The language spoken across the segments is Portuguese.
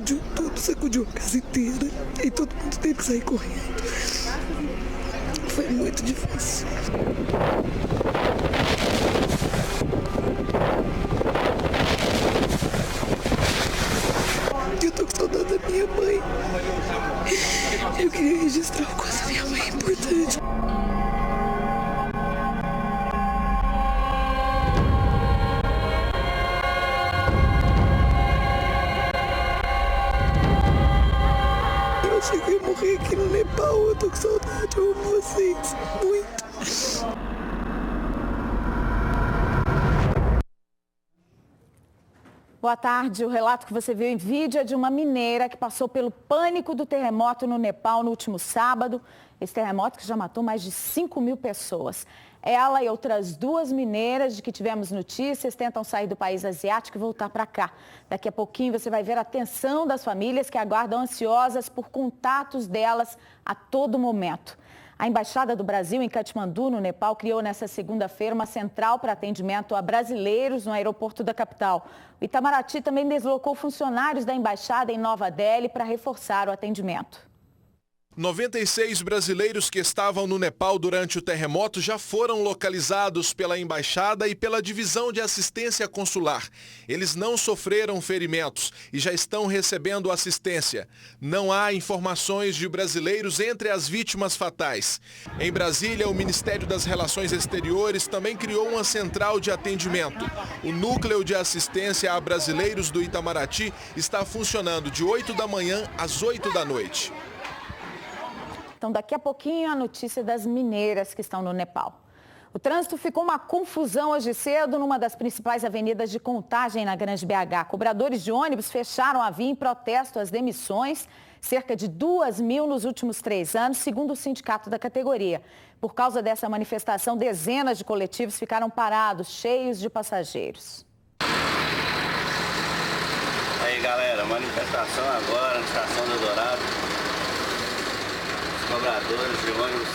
sacudiu tudo, sacudiu a casa inteira. E todo mundo teve que sair correndo. Foi muito difícil. Eu tô com saudade da minha mãe. Eu queria registrar o quanto a minha mãe é importante. Eu achei que eu ia morrer aqui no Nepal. Eu tô com saudade, eu amo vocês muito. Boa tarde. O relato que você viu em vídeo é de uma mineira que passou pelo pânico do terremoto no Nepal no último sábado. Esse terremoto que já matou mais de 5.000 pessoas. Ela e outras 2 mineiras de que tivemos notícias tentam sair do país asiático e voltar para cá. Daqui a pouquinho você vai ver a tensão das famílias que aguardam ansiosas por contatos delas a todo momento. A Embaixada do Brasil em Katmandu, no Nepal, criou nesta segunda-feira uma central para atendimento a brasileiros no aeroporto da capital. O Itamaraty também deslocou funcionários da Embaixada em Nova Delhi para reforçar o atendimento. 96 brasileiros que estavam no Nepal durante o terremoto já foram localizados pela Embaixada e pela Divisão de Assistência Consular. Eles não sofreram ferimentos e já estão recebendo assistência. Não há informações de brasileiros entre as vítimas fatais. Em Brasília, o Ministério das Relações Exteriores também criou uma central de atendimento. O Núcleo de Assistência a Brasileiros do Itamaraty está funcionando de 8 da manhã às 8 da noite. Então, daqui a pouquinho, a notícia das mineiras que estão no Nepal. O trânsito ficou uma confusão hoje cedo numa das principais avenidas de Contagem na Grande BH. Cobradores de ônibus fecharam a via em protesto às demissões, cerca de 2.000 nos últimos 3 anos, segundo o sindicato da categoria. Por causa dessa manifestação, dezenas de coletivos ficaram parados, cheios de passageiros. Aí, galera, manifestação agora na Estação do Eldorado. Cobradores de ônibus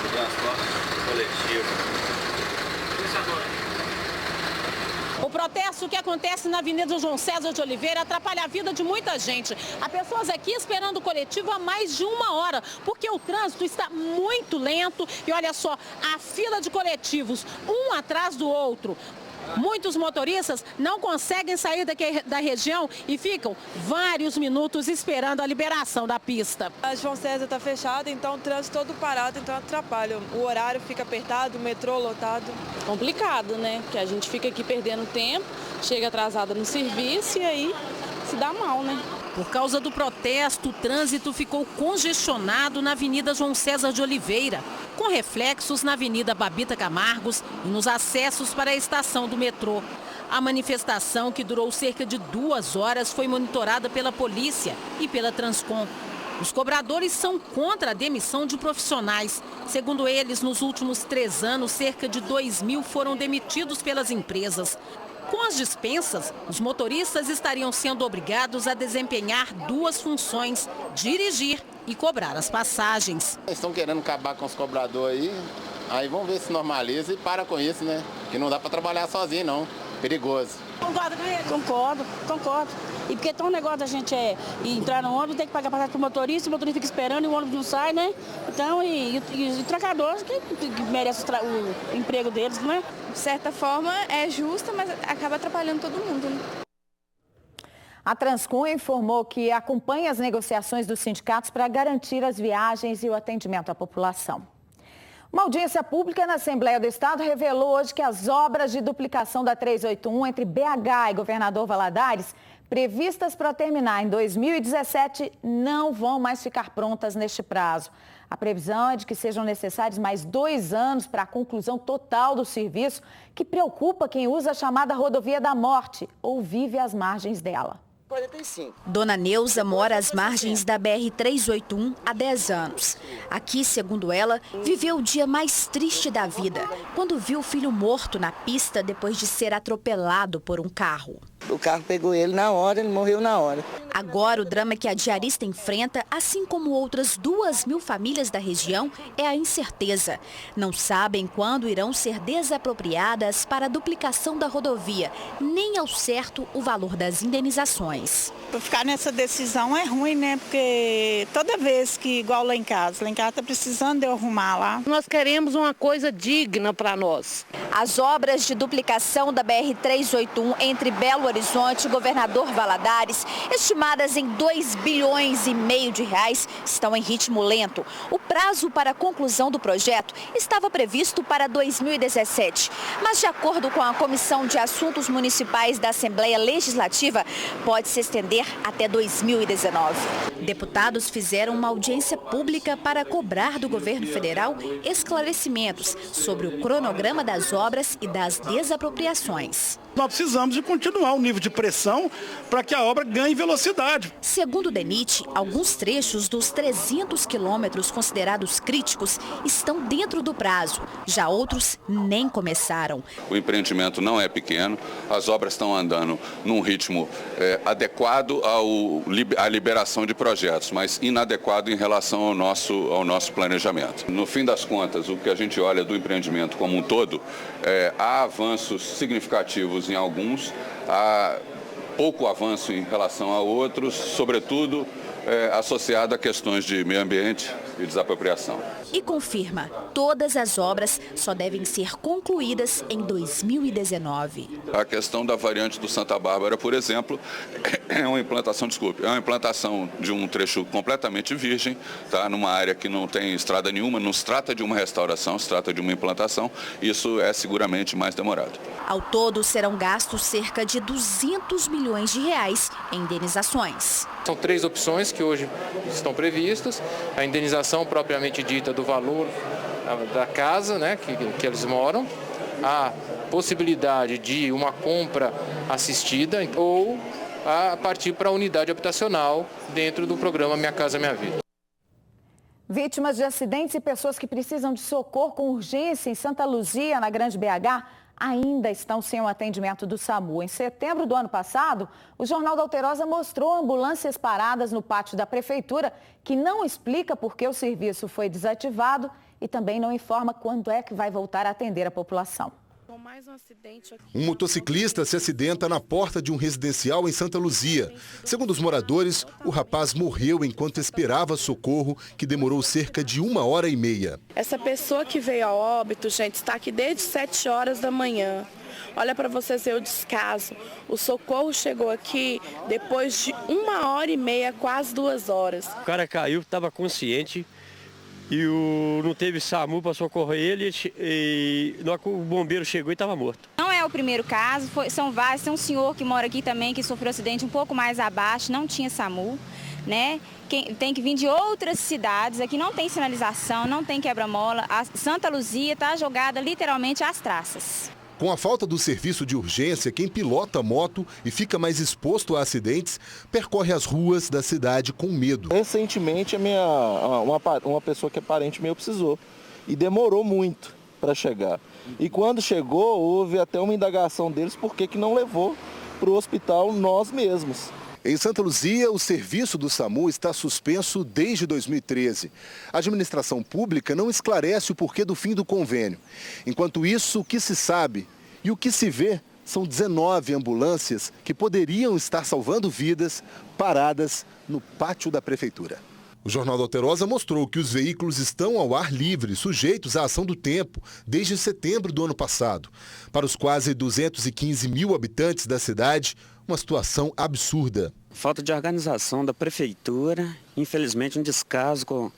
do transporte coletivo. O protesto que acontece na Avenida João César de Oliveira atrapalha a vida de muita gente. Há pessoas aqui esperando o coletivo há mais de 1 hora, porque o trânsito está muito lento e olha só, a fila de coletivos, um atrás do outro. Muitos motoristas não conseguem sair da região e ficam vários minutos esperando a liberação da pista. A João César está fechada, então o trânsito todo parado, então atrapalha. O horário fica apertado, o metrô lotado. Complicado, né? Porque a gente fica aqui perdendo tempo, chega atrasada no serviço e aí se dá mal, né? Por causa do protesto, o trânsito ficou congestionado na Avenida João César de Oliveira, com reflexos na Avenida Babita Camargos e nos acessos para a estação do metrô. A manifestação, que durou cerca de 2 horas, foi monitorada pela polícia e pela Transcom. Os cobradores são contra a demissão de profissionais. Segundo eles, nos últimos 3 anos, cerca de 2.000 foram demitidos pelas empresas. Com as dispensas, os motoristas estariam sendo obrigados a desempenhar 2 funções: dirigir e cobrar as passagens. Estão querendo acabar com os cobradores aí vamos ver se normaliza e para com isso, né? Que não dá para trabalhar sozinho, não. Perigoso. Concorda com ele? Concordo. E porque tem um negócio da gente entrar no ônibus, tem que pagar passagem pro motorista, o motorista fica esperando e o ônibus não sai, né? Então, e trocadores que merecem o emprego deles, né? De certa forma é justa, mas acaba atrapalhando todo mundo, né? A Transcom informou que acompanha as negociações dos sindicatos para garantir as viagens e o atendimento à população. Uma audiência pública na Assembleia do Estado revelou hoje que as obras de duplicação da 381 entre BH e Governador Valadares, previstas para terminar em 2017, não vão mais ficar prontas neste prazo. A previsão é de que sejam necessários mais 2 anos para a conclusão total do serviço, que preocupa quem usa a chamada rodovia da morte ou vive às margens dela. 45. Dona Neuza mora às margens da BR-381 há 10 anos. Aqui, segundo ela, viveu o dia mais triste da vida, quando viu o filho morto na pista depois de ser atropelado por um carro. O carro pegou ele na hora, ele morreu na hora. Agora, o drama que a diarista enfrenta, assim como outras 2.000 famílias da região, é a incerteza. Não sabem quando irão ser desapropriadas para a duplicação da rodovia, nem ao certo o valor das indenizações. Ficar nessa decisão é ruim, né? Porque toda vez que, igual lá em casa está precisando de eu arrumar lá. Nós queremos uma coisa digna para nós. As obras de duplicação da BR-381 entre Belo Horizonte e Governador Valadares, estimadas em 2,5 bilhões de reais, estão em ritmo lento. O prazo para a conclusão do projeto estava previsto para 2017, mas de acordo com a Comissão de Assuntos Municipais da Assembleia Legislativa, pode se estender até 2019. Deputados fizeram uma audiência pública para cobrar do governo federal esclarecimentos sobre o cronograma das obras e das desapropriações. Nós precisamos de continuar o nível de pressão para que a obra ganhe velocidade. Segundo o DENIT, alguns trechos dos 300 quilômetros considerados críticos estão dentro do prazo. Já outros nem começaram. O empreendimento não é pequeno, as obras estão andando num ritmo adequado à liberação de projetos, mas inadequado em relação ao nosso planejamento. No fim das contas, o que a gente olha do empreendimento como um todo, há avanços significativos em alguns, há pouco avanço em relação a outros, sobretudo associado a questões de meio ambiente e desapropriação. E confirma, todas as obras só devem ser concluídas em 2019. A questão da variante do Santa Bárbara, por exemplo, é uma implantação de um trecho completamente virgem, tá? Numa área que não tem estrada nenhuma, não se trata de uma restauração, se trata de uma implantação, isso é seguramente mais demorado. Ao todo, serão gastos cerca de 200 milhões de reais em indenizações. São 3 opções que hoje estão previstas: a indenização propriamente dita do valor da casa, né, que eles moram, a possibilidade de uma compra assistida ou a partir para a unidade habitacional dentro do programa Minha Casa Minha Vida. Vítimas de acidentes e pessoas que precisam de socorro com urgência em Santa Luzia, na Grande BH, ainda estão sem o atendimento do SAMU. Em setembro do ano passado, o Jornal da Alterosa mostrou ambulâncias paradas no pátio da Prefeitura, que não explica por que o serviço foi desativado e também não informa quando é que vai voltar a atender a população. Um motociclista se acidenta na porta de um residencial em Santa Luzia. Segundo os moradores, o rapaz morreu enquanto esperava socorro, que demorou cerca de 1h30. Essa pessoa que veio a óbito, gente, está aqui desde 7 horas da manhã. Olha para vocês verem o descaso. O socorro chegou aqui depois de 1h30, quase 2 horas. O cara caiu, estava consciente. E não teve SAMU para socorrer ele e o bombeiro chegou e estava morto. Não é o primeiro caso, são vários. Tem um senhor que mora aqui também que sofreu acidente um pouco mais abaixo, não tinha SAMU, né? Tem que vir de outras cidades, aqui não tem sinalização, não tem quebra-mola. A Santa Luzia está jogada literalmente às traças. Com a falta do serviço de urgência, quem pilota moto e fica mais exposto a acidentes, percorre as ruas da cidade com medo. Recentemente, uma pessoa que é parente meu precisou e demorou muito para chegar. E quando chegou, houve até uma indagação deles por que não levou para o hospital nós mesmos. Em Santa Luzia, o serviço do SAMU está suspenso desde 2013. A administração pública não esclarece o porquê do fim do convênio. Enquanto isso, o que se sabe e o que se vê são 19 ambulâncias que poderiam estar salvando vidas paradas no pátio da Prefeitura. O Jornal da Alterosa mostrou que os veículos estão ao ar livre, sujeitos à ação do tempo, desde setembro do ano passado. Para os quase 215 mil habitantes da cidade, uma situação absurda. Falta de organização da Prefeitura, infelizmente um descaso com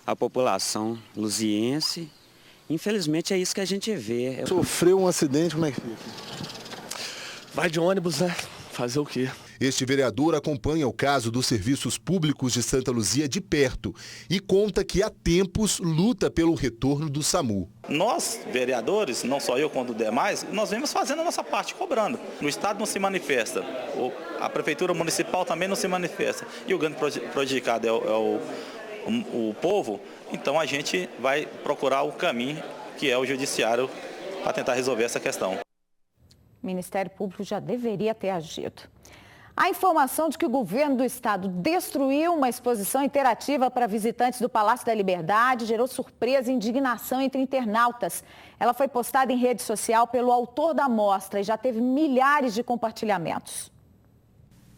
a população luziense. Infelizmente é isso que a gente vê. Sofreu um acidente, como é que fica? Vai de ônibus, né? Fazer o quê? Este vereador acompanha o caso dos serviços públicos de Santa Luzia de perto e conta que há tempos luta pelo retorno do SAMU. Nós, vereadores, não só eu quanto os demais, nós vemos fazendo a nossa parte, cobrando. O Estado não se manifesta, a Prefeitura Municipal também não se manifesta. E o grande prejudicado é o povo, então a gente vai procurar o caminho que é o judiciário para tentar resolver essa questão. O Ministério Público já deveria ter agido. A informação de que o governo do estado destruiu uma exposição interativa para visitantes do Palácio da Liberdade gerou surpresa e indignação entre internautas. Ela foi postada em rede social pelo autor da mostra e já teve milhares de compartilhamentos.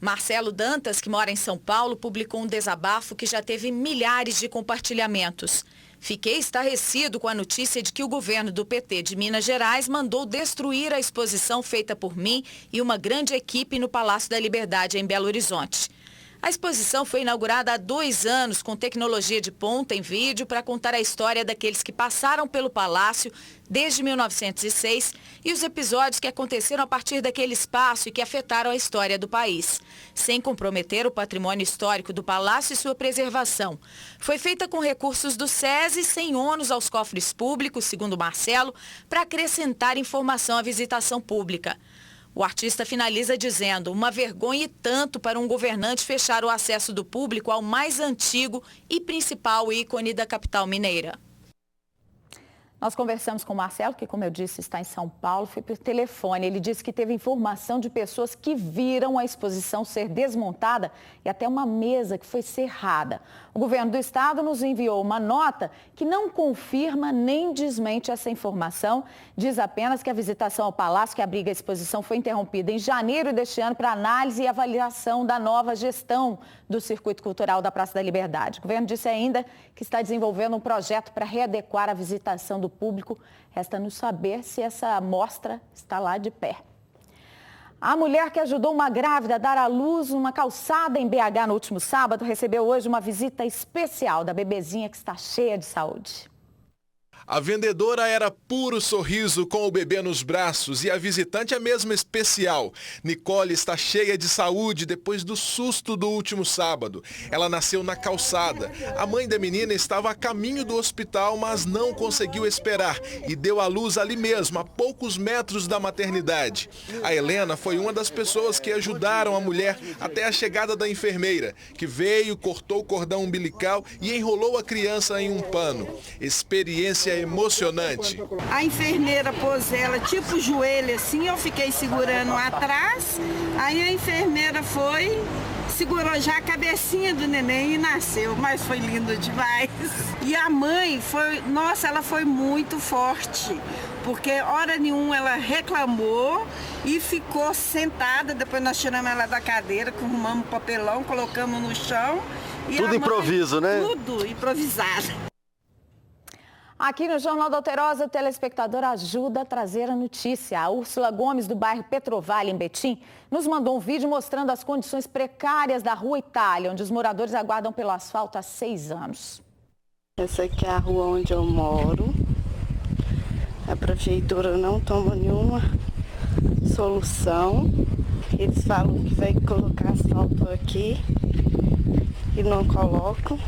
Marcelo Dantas, que mora em São Paulo, publicou um desabafo que já teve milhares de compartilhamentos. Fiquei estarrecido com a notícia de que o governo do PT de Minas Gerais mandou destruir a exposição feita por mim e uma grande equipe no Palácio da Liberdade, em Belo Horizonte. A exposição foi inaugurada há 2 anos com tecnologia de ponta em vídeo para contar a história daqueles que passaram pelo palácio desde 1906 e os episódios que aconteceram a partir daquele espaço e que afetaram a história do país, sem comprometer o patrimônio histórico do palácio e sua preservação. Foi feita com recursos do SESI, sem ônus aos cofres públicos, segundo Marcelo, para acrescentar informação à visitação pública. O artista finaliza dizendo: uma vergonha e tanto para um governante fechar o acesso do público ao mais antigo e principal ícone da capital mineira. Nós conversamos com o Marcelo, que, como eu disse, está em São Paulo, foi por telefone. Ele disse que teve informação de pessoas que viram a exposição ser desmontada e até uma mesa que foi cerrada. O governo do estado nos enviou uma nota que não confirma nem desmente essa informação. Diz apenas que a visitação ao palácio que abriga a exposição foi interrompida em janeiro deste ano para análise e avaliação da nova gestão do Circuito Cultural da Praça da Liberdade. O governo disse ainda que está desenvolvendo um projeto para readequar a visitação do público. Resta nos saber se essa mostra está lá de pé. A mulher que ajudou uma grávida a dar à luz numa calçada em BH no último sábado recebeu hoje uma visita especial da bebezinha que está cheia de saúde. A vendedora era puro sorriso com o bebê nos braços e a visitante é mesmo especial. Nicole está cheia de saúde depois do susto do último sábado. Ela nasceu na calçada. A mãe da menina estava a caminho do hospital, mas não conseguiu esperar e deu à luz ali mesmo, a poucos metros da maternidade. A Helena foi uma das pessoas que ajudaram a mulher até a chegada da enfermeira, que veio, cortou o cordão umbilical e enrolou a criança em um pano. Experiência emocionante. A enfermeira pôs ela tipo joelho assim, eu fiquei segurando atrás, aí a enfermeira foi, segurou já a cabecinha do neném e nasceu, mas foi lindo demais. E a mãe foi, nossa, ela foi muito forte, porque hora nenhuma ela reclamou e ficou sentada, depois nós tiramos ela da cadeira, arrumamos o papelão, colocamos no chão. E tudo improviso, né? Tudo improvisado. Aqui no Jornal da Alterosa, o telespectador ajuda a trazer a notícia. A Úrsula Gomes, do bairro Petrovale, em Betim, nos mandou um vídeo mostrando as condições precárias da Rua Itália, onde os moradores aguardam pelo asfalto há 6 anos. Essa aqui é a rua onde eu moro. A prefeitura não toma nenhuma solução. Eles falam que vai colocar asfalto aqui e não colocam.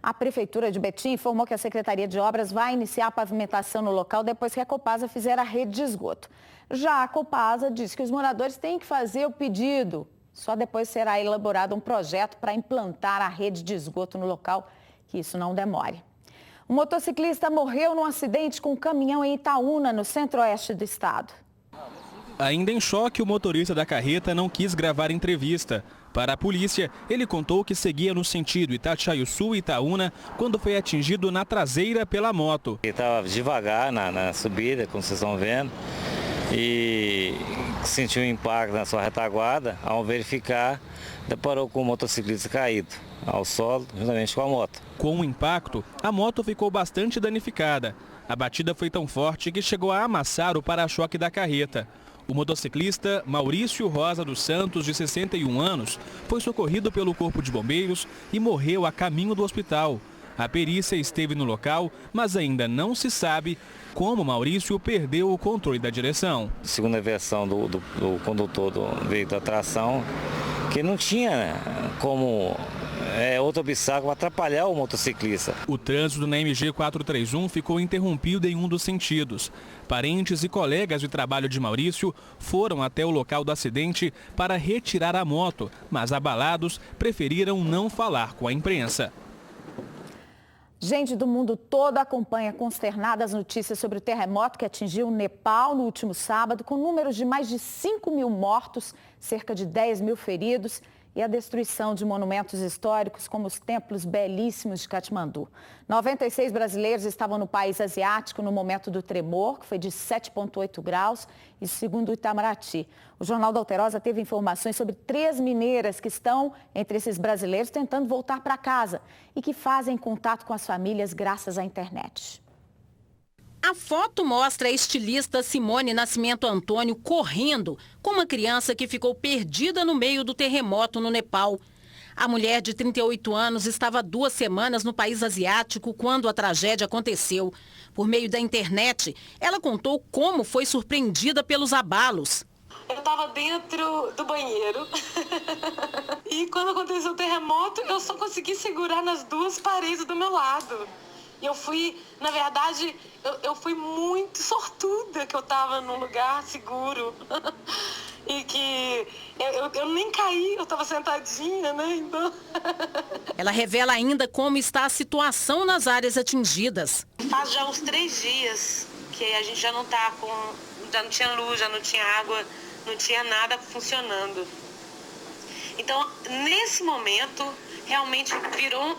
A Prefeitura de Betim informou que a Secretaria de Obras vai iniciar a pavimentação no local depois que a Copasa fizer a rede de esgoto. Já a Copasa diz que os moradores têm que fazer o pedido. Só depois será elaborado um projeto para implantar a rede de esgoto no local, que isso não demore. Um motociclista morreu num acidente com um caminhão em Itaúna, no centro-oeste do estado. Ainda em choque, o motorista da carreta não quis gravar entrevista. Para a polícia, ele contou que seguia no sentido Itatiaiuçu-Itaúna quando foi atingido na traseira pela moto. Ele estava devagar na subida, como vocês estão vendo, e sentiu um impacto na sua retaguarda. Ao verificar, deparou com o motociclista caído ao solo, juntamente com a moto. Com o impacto, a moto ficou bastante danificada. A batida foi tão forte que chegou a amassar o para-choque da carreta. O motociclista Maurício Rosa dos Santos, de 61 anos, foi socorrido pelo Corpo de Bombeiros e morreu a caminho do hospital. A perícia esteve no local, mas ainda não se sabe como Maurício perdeu o controle da direção. Segundo a versão do condutor do veículo de tração, que não tinha como outro obstáculo para atrapalhar o motociclista. O trânsito na MG 431 ficou interrompido em um dos sentidos. Parentes e colegas de trabalho de Maurício foram até o local do acidente para retirar a moto, mas abalados preferiram não falar com a imprensa. Gente do mundo todo acompanha consternada as notícias sobre o terremoto que atingiu o Nepal no último sábado, com números de mais de 5.000 mortos, cerca de 10.000 feridos e a destruição de monumentos históricos como os templos belíssimos de Katmandu. 96 brasileiros estavam no país asiático no momento do tremor, que foi de 7,8 graus, isso segundo o Itamaraty. O Jornal da Alterosa teve informações sobre 3 mineiras que estão entre esses brasileiros tentando voltar para casa e que fazem contato com as famílias graças à internet. A foto mostra a estilista Simone Nascimento Antônio correndo com uma criança que ficou perdida no meio do terremoto no Nepal. A mulher de 38 anos estava há 2 semanas no país asiático quando a tragédia aconteceu. Por meio da internet, ela contou como foi surpreendida pelos abalos. Eu estava dentro do banheiro e quando aconteceu o terremoto, eu só consegui segurar nas 2 paredes do meu lado. E eu fui, na verdade, eu fui muito sortuda que eu estava num lugar seguro. E que eu nem caí, eu estava sentadinha, né? Então... Ela revela ainda como está a situação nas áreas atingidas. Faz já uns 3 dias que a gente já não tá já não tinha luz, já não tinha água, não tinha nada funcionando. Então, nesse momento, realmente virou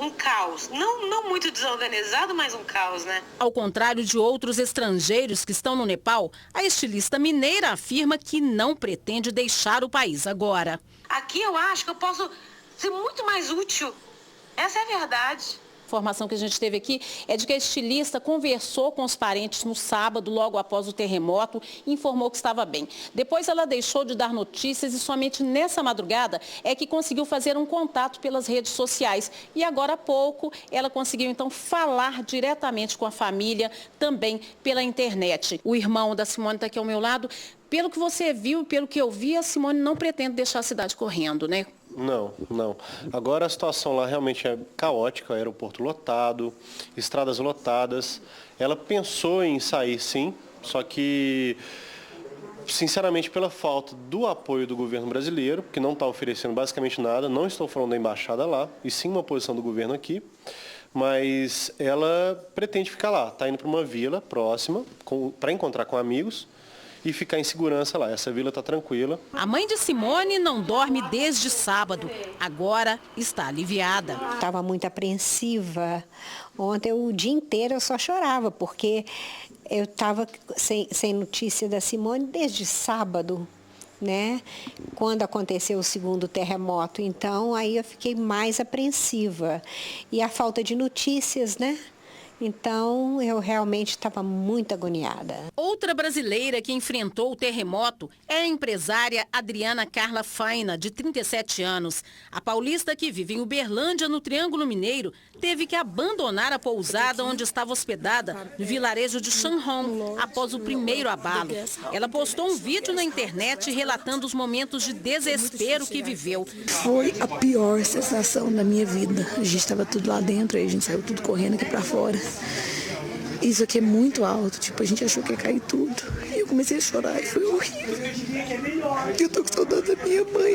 um caos. Não muito desorganizado, mas um caos, né? Ao contrário de outros estrangeiros que estão no Nepal, a estilista mineira afirma que não pretende deixar o país agora. Aqui eu acho que eu posso ser muito mais útil. Essa é a verdade. A informação que a gente teve aqui é de que a estilista conversou com os parentes no sábado, logo após o terremoto, e informou que estava bem. Depois ela deixou de dar notícias e somente nessa madrugada é que conseguiu fazer um contato pelas redes sociais. E agora há pouco ela conseguiu então falar diretamente com a família, também pela internet. O irmão da Simone está aqui ao meu lado. Pelo que você viu e pelo que eu vi, a Simone não pretende deixar a cidade correndo, né? Não. Agora a situação lá realmente é caótica, aeroporto lotado, estradas lotadas. Ela pensou em sair sim, só que, sinceramente, pela falta do apoio do governo brasileiro, que não está oferecendo basicamente nada, não estou falando da embaixada lá, e sim uma posição do governo aqui, mas ela pretende ficar lá, está indo para uma vila próxima para encontrar com amigos e ficar em segurança lá. Essa vila está tranquila. A mãe de Simone não dorme desde sábado. Agora está aliviada. Estava muito apreensiva. Ontem o dia inteiro eu só chorava, porque eu estava sem notícia da Simone desde sábado, né? Quando aconteceu o segundo terremoto. Então, aí eu fiquei mais apreensiva. E a falta de notícias, né? Então, eu realmente estava muito agoniada. Outra brasileira que enfrentou o terremoto é a empresária Adriana Carla Faina, de 37 anos. A paulista que vive em Uberlândia, no Triângulo Mineiro, teve que abandonar a pousada onde estava hospedada, no vilarejo de Shanghong, após o primeiro abalo. Ela postou um vídeo na internet relatando os momentos de desespero que viveu. Foi a pior sensação da minha vida. A gente estava tudo lá dentro, aí a gente saiu tudo correndo aqui para fora. Isso aqui é muito alto, tipo, a gente achou que ia cair tudo. E eu comecei a chorar e foi horrível. Eu tô com saudade da minha mãe.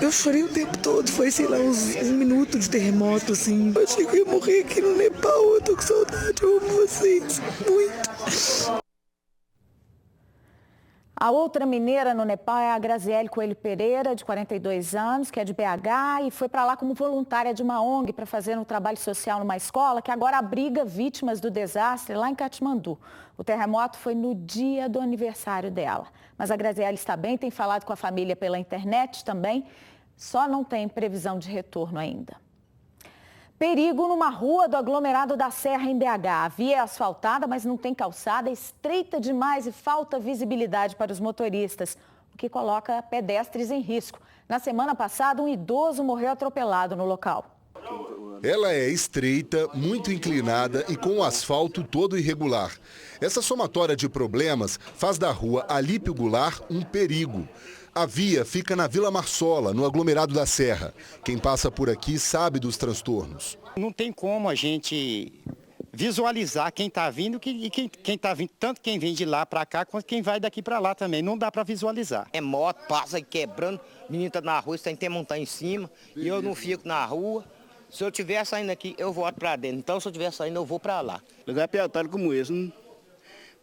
Eu chorei o tempo todo, foi, sei lá, uns 1 minuto de terremoto, assim. Eu achei que eu ia morrer aqui no Nepal, eu tô com saudade, eu amo vocês muito. A outra mineira no Nepal é a Graziele Coelho Pereira, de 42 anos, que é de BH e foi para lá como voluntária de uma ONG para fazer um trabalho social numa escola que agora abriga vítimas do desastre lá em Katmandu. O terremoto foi no dia do aniversário dela. Mas a Graziele está bem, tem falado com a família pela internet também, só não tem previsão de retorno ainda. Perigo numa rua do aglomerado da Serra, em BH. A via é asfaltada, mas não tem calçada, é estreita demais e falta visibilidade para os motoristas, o que coloca pedestres em risco. Na semana passada, um idoso morreu atropelado no local. Ela é estreita, muito inclinada e com o asfalto todo irregular. Essa somatória de problemas faz da rua Alípio Goulart um perigo. A via fica na Vila Marsola, no aglomerado da Serra. Quem passa por aqui sabe dos transtornos. Não tem como a gente visualizar quem está vindo e quem está vindo, tanto quem vem de lá para cá quanto quem vai daqui para lá também. Não dá para visualizar. É moto, passa quebrando, menino está na rua, sem ter montar em cima, e eu não fico na rua. Se eu estiver saindo aqui, eu volto para dentro. Então, se eu estiver saindo, eu vou para lá. Lugar apertado como esse,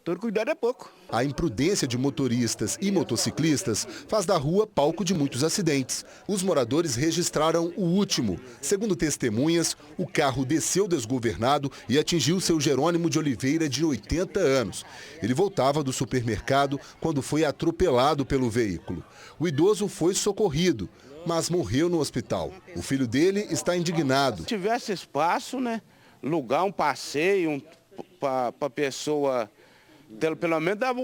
todo cuidado é pouco. A imprudência de motoristas e motociclistas faz da rua palco de muitos acidentes. Os moradores registraram o último. Segundo testemunhas, o carro desceu desgovernado e atingiu seu Jerônimo de Oliveira, de 80 anos. Ele voltava do supermercado quando foi atropelado pelo veículo. O idoso foi socorrido, mas morreu no hospital. O filho dele está indignado. Se tivesse espaço, né, lugar, um passeio para a pessoa, pelo menos dava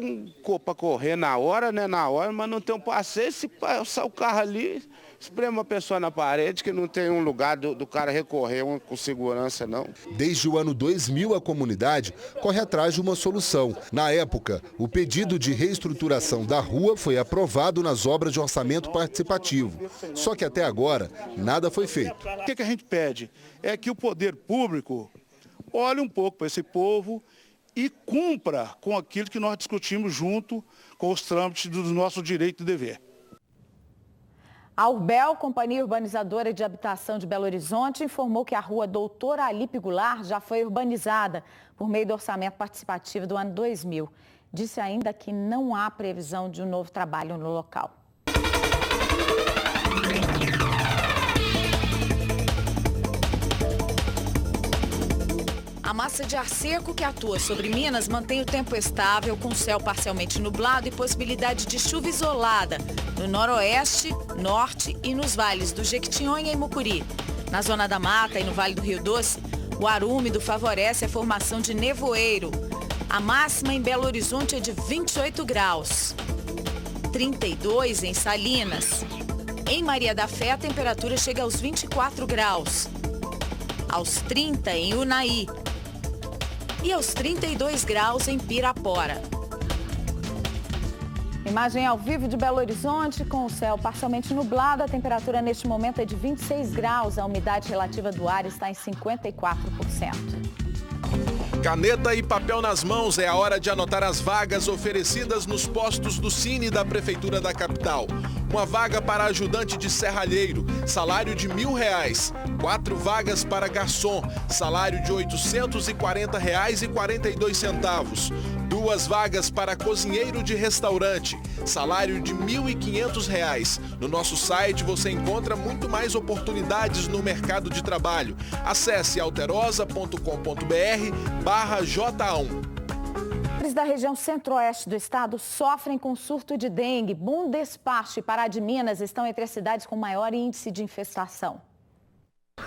para correr na hora, né, mas não tem um passeio, se passar o carro ali, espreme uma pessoa na parede, que não tem um lugar do cara recorrer com segurança, não. Desde o ano 2000, a comunidade corre atrás de uma solução. Na época, o pedido de reestruturação da rua foi aprovado nas obras de orçamento participativo. Só que até agora, nada foi feito. O que a gente pede? É que o poder público olhe um pouco para esse povo e cumpra com aquilo que nós discutimos junto com os trâmites do nosso direito e dever. A Urbel, Companhia Urbanizadora de Habitação de Belo Horizonte, informou que a rua Doutor Alípio Goulart já foi urbanizada por meio do orçamento participativo do ano 2000. Disse ainda que não há previsão de um novo trabalho no local. A massa de ar seco que atua sobre Minas mantém o tempo estável, com céu parcialmente nublado e possibilidade de chuva isolada no noroeste, norte e nos vales do Jequitinhonha e Mucuri. Na zona da Mata e no Vale do Rio Doce, o ar úmido favorece a formação de nevoeiro. A máxima em Belo Horizonte é de 28 graus, 32 em Salinas. Em Maria da Fé, a temperatura chega aos 24 graus, aos 30 em Unai e aos 32 graus em Pirapora. Imagem ao vivo de Belo Horizonte, com o céu parcialmente nublado. A temperatura neste momento é de 26 graus. A umidade relativa do ar está em 54%. Caneta e papel nas mãos, é a hora de anotar as vagas oferecidas nos postos do Cine da Prefeitura da capital. Uma vaga para ajudante de serralheiro, salário de R$1.000. 4 vagas para garçom, salário de R$840,42. 2 vagas para cozinheiro de restaurante, salário de R$1.500. No nosso site você encontra muito mais oportunidades no mercado de trabalho. Acesse alterosa.com.br/J1. Moradores da região centro-oeste do estado sofrem com surto de dengue. Bom Despacho e Pará de Minas estão entre as cidades com maior índice de infestação.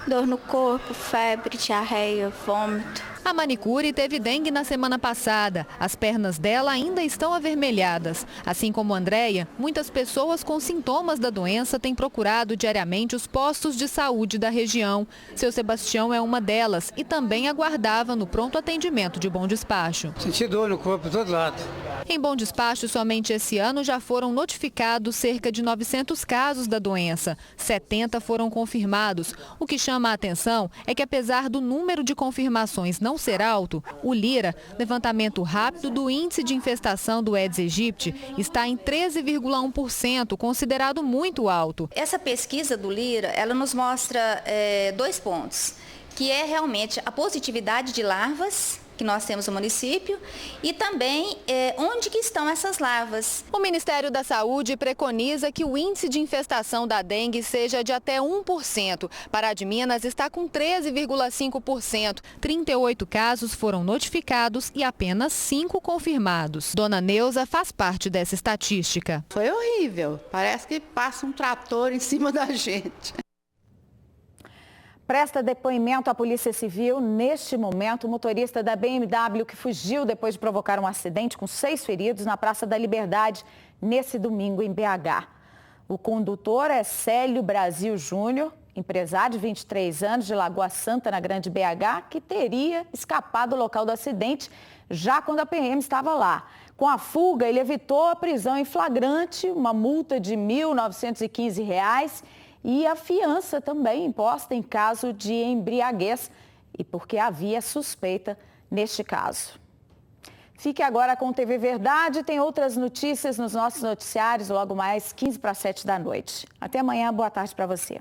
Dor no corpo, febre, diarreia, vômito. A manicure teve dengue na semana passada. As pernas dela ainda estão avermelhadas. Assim como Andréia, muitas pessoas com sintomas da doença têm procurado diariamente os postos de saúde da região. Seu Sebastião é uma delas e também aguardava no pronto atendimento de Bom Despacho. Senti dor no corpo de todo lado. Em Bom Despacho, somente esse ano já foram notificados cerca de 900 casos da doença. 70 foram confirmados. O que chama a atenção é que, apesar do número de confirmações não ser alto, o Lira, levantamento rápido do índice de infestação do Aedes aegypti, está em 13,1%, considerado muito alto. Essa pesquisa do Lira, ela nos mostra 2 pontos, que é realmente a positividade de larvas que nós temos no município e também onde que estão essas larvas. O Ministério da Saúde preconiza que o índice de infestação da dengue seja de até 1%. Pará de Minas está com 13,5%. 38 casos foram notificados e apenas 5 confirmados. Dona Neuza faz parte dessa estatística. Foi horrível. Parece que passa um trator em cima da gente. Presta depoimento à Polícia Civil. Neste momento, o motorista da BMW que fugiu depois de provocar um acidente com 6 feridos na Praça da Liberdade, nesse domingo em BH. O condutor é Célio Brasil Júnior, empresário de 23 anos de Lagoa Santa, na Grande BH, que teria escapado do local do acidente já quando a PM estava lá. Com a fuga, ele evitou a prisão em flagrante, uma multa de R$ 1.915 e a fiança também imposta em caso de embriaguez e porque havia suspeita neste caso. Fique agora com o TV Verdade. Tem outras notícias nos nossos noticiários logo mais 6:45 da noite. Até amanhã. Boa tarde para você.